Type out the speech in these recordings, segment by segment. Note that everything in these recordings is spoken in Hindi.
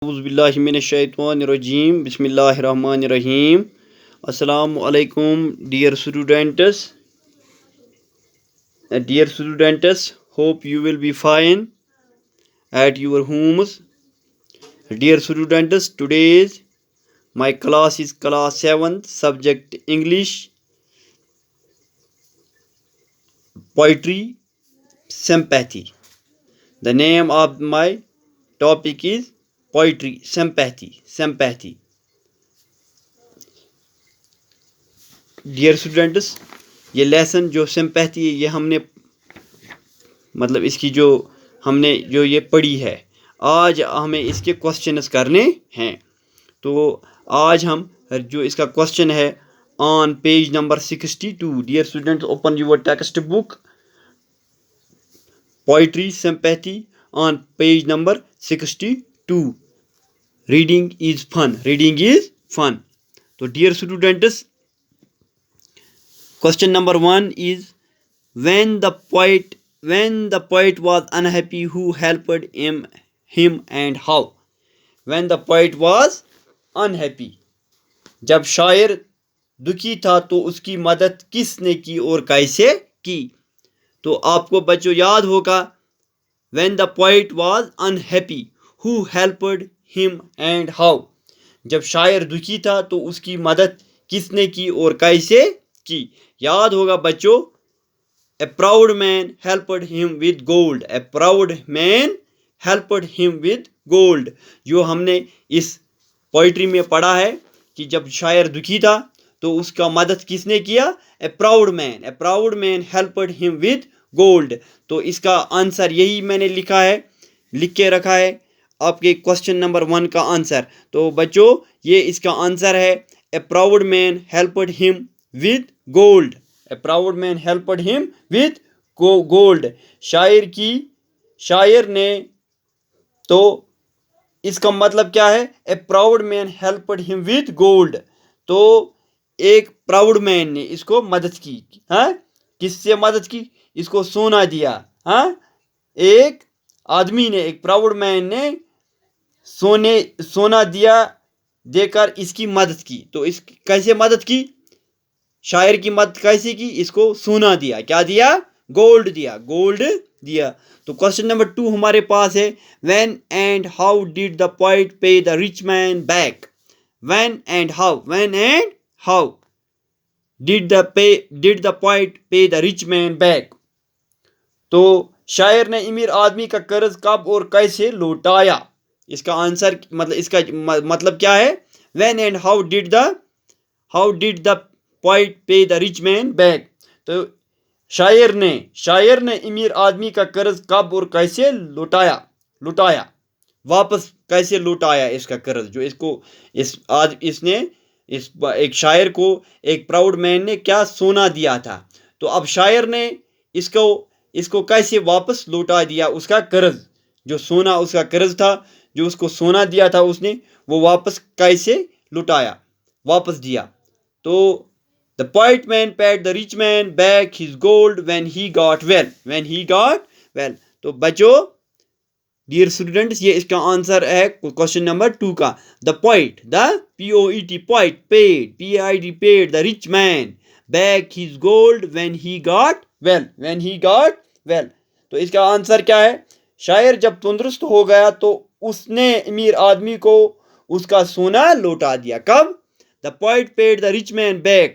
Auzubillahiminash-shaytanir-rajim. Bismillahir-rahmanir-rahim. Assalamu alaikum, dear students. Hope you will be fine at your homes. Dear students, today's my class is class 7th, subject English, poetry, sympathy. The name of my topic is poetry, sympathy. Dear students, ये लेसन जो सिंपैथी है ये हमने इसकी जो हमने जो ये पढ़ी है, आज हमें इसके क्वेश्चंस करने हैं। तो आज हम जो इसका क्वेश्चन है on page number 62। Dear students, open your text book poetry sympathy on page number 62। Reading is fun. तो dear students, question number 1 is when the poet was unhappy, who helped him and how? When the poet was unhappy, जब शायर दुखी था तो उसकी मदद किसने की और कैसे की? तो आपको बच्चों याद होगा, when the poet was unhappy, who helped him and how? जब शायर दुखी था तो उसकी मदद किसने की और कैसे की? याद होगा बच्चों, ए proud man helped him with gold. A proud man helped him with gold, जो हमने इस पोइट्री में पढ़ा है कि जब शायर दुखी था तो उसका मदद किसने किया? ए proud man helped him with gold. तो इसका आंसर यही मैंने लिख के रखा है आपके क्वेश्चन नंबर 1 का आंसर। तो बच्चों, ये इसका आंसर है ए proud man helped him with gold. A proud man helped him with gold. शायर ने, तो इसका मतलब क्या है? ए proud man helped him with gold. तो एक प्राउड मैन ने इसको मदद की। हाँ, किससे मदद की? इसको सोना दिया। हाँ, एक आदमी ने, एक प्राउड मैन ने सोना देकर इसकी मदद की। तो इस कैसे मदद की? शायर की मदद कैसे की? इसको सोना दिया। क्या दिया? गोल्ड दिया। तो क्वेश्चन नंबर 2 हमारे पास है, when and how did the poet pay the rich man back? When and how did the poet pay the rich man back? तो शायर ने अमीर आदमी का कर्ज कब और कैसे लौटाया? इसका आंसर इसका मतलब क्या है? When and how did the poet pay the rich man back? तो शायर ने अमीर आदमी का कर्ज कब और कैसे लौटाया? वापस कैसे लौटाया इसका कर्ज? जो एक शायर को एक प्राउड मैन ने क्या सोना दिया था। तो अब शायर ने इसको कैसे वापस लौटा दिया? उसका कर्ज, जो सोना उसका कर्ज था, जो उसको सोना दिया था उसने, वो वापस कैसे लौटाया, वापस दिया? तो the poet man paid the rich man back his gold when he got well. तो बच्चों, डियर स्टूडेंट्स, ये इसका आंसर है क्वेश्चन नंबर 2 का। The poet paid the rich man back his gold when he got well. तो इसका आंसर क्या है? शायर जब तंदुरुस्त हो गया तो उसने अमीर आदमी को उसका सोना लौटा दिया। कब? The poet paid the rich man back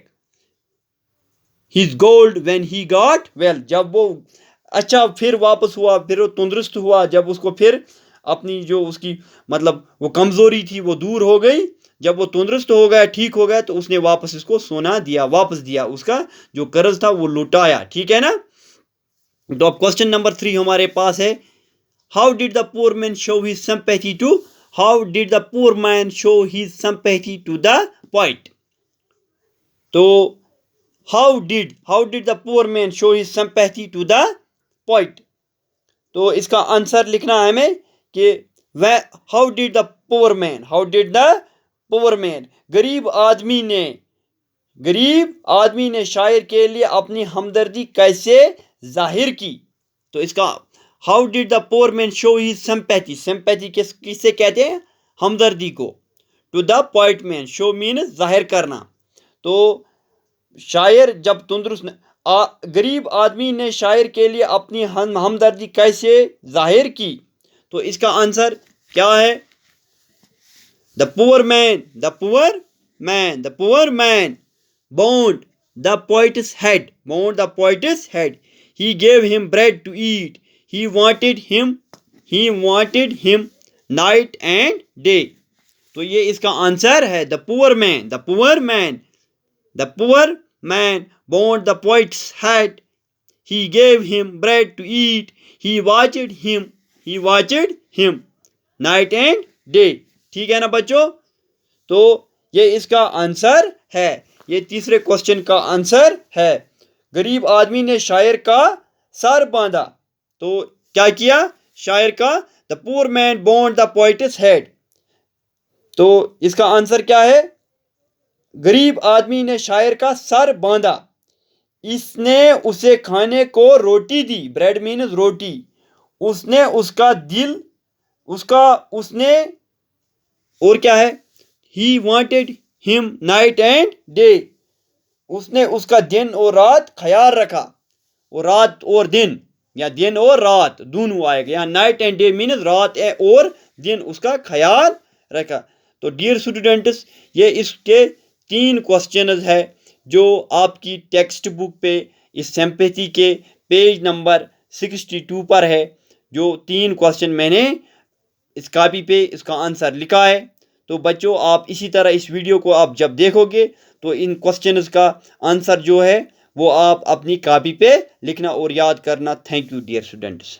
his gold when he got well. जब वो अच्छा फिर वापस हुआ, फिर वो तंदुरुस्त हुआ, जब उसको फिर अपनी जो उसकी वो कमजोरी थी वो दूर हो गई, जब वो तंदुरुस्त हो गया, ठीक हो गया, तो उसने वापस इसको सोना दिया, वापस दिया, उसका जो कर्ज था वो लौटाया। ठीक है ना? तो अब क्वेश्चन नंबर 3 हमारे पास है, how did the poor man show his sympathy to the poet? तो How did the poor man show his sympathy to the poet? तो इसका आंसर लिखना है हमें कि how did the poor man, गरीब आदमी ने शायर के लिए अपनी हमदर्दी कैसे जाहिर की? तो इसका how did the poor man show his sympathy किससे कहते हैं? हमदर्दी को। To the poet man, show means जाहिर करना। तो शायर जब तंदुरुस्त गरीब आदमी ने शायर के लिए अपनी हमदर्दी कैसे जाहिर की? तो इसका आंसर क्या है? The poor man, the poor man, the poor man bound the poet's head, bound the poet's head. He gave him bread to eat. He wanted him night and day. तो ये इसका आंसर है the poor man, the poor man, the poor man bound the poet's head. He gave him bread to eat. He watched him night and day. ठीक है ना बच्चों? तो ये इसका आंसर है। ये तीसरे क्वेश्चन का आंसर है। गरीब आदमी ने शायर का सर बांधा। तो क्या किया? शायर का, the poor man bond the poet's head. तो इसका आंसर क्या है? गरीब आदमी ने शायर का सर बांधा। इसने उसे खाने को रोटी दी। ब्रेड मीन्स रोटी। उसने उसका दिल, उसने और क्या है? He wanted him night and day. उसने उसका दिन और रात ख्याल रखा। और रात और दिन या दिन और रात दोनों आएगा। यहाँ नाइट एंड डे मीन्स रात और दिन उसका ख्याल रखा। तो डियर स्टूडेंट्स, ये इसके 3 क्वेश्चन है जो आपकी टेक्स्ट बुक पे इस सिंपैथी के पेज नंबर 62 पर है। जो 3 क्वेश्चन मैंने इस कॉपी पे इसका आंसर लिखा है। तो बच्चों, आप इसी तरह इस वीडियो को आप जब देखोगे तो इन क्वेश्चंस का आंसर जो है वो आप अपनी कॉपी पे लिखना और याद करना। Thank you dear students.